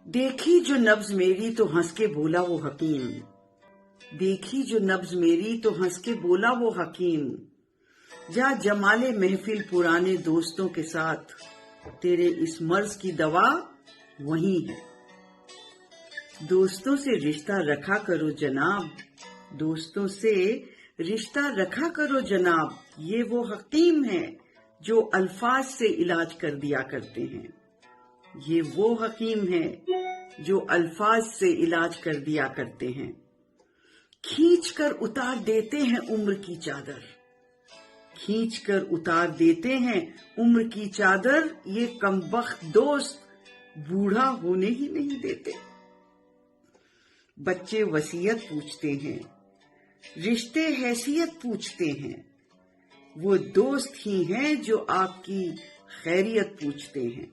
देखी जो नब्ज मेरी तो हंस के बोला वो हकीम, देखी जो नब्ज मेरी तो हंस के बोला वो हकीम, जा जमाले महफिल पुराने दोस्तों के साथ, तेरे इस मर्ज की दवा वही है। दोस्तों से रिश्ता रखा करो जनाब, दोस्तों से रिश्ता रखा करो जनाब, ये वो हकीम है जो अल्फाज से इलाज कर दिया करते हैं, ये वो हकीम है जो अल्फाज से इलाज कर दिया करते हैं। खींच कर उतार देते हैं उम्र की चादर, खींच कर उतार देते हैं उम्र की चादर, ये कमबख्त दोस्त बूढ़ा होने ही नहीं देते। बच्चे वसीयत पूछते हैं, रिश्ते हैसियत पूछते हैं, वो दोस्त ही हैं जो आपकी खैरियत पूछते हैं।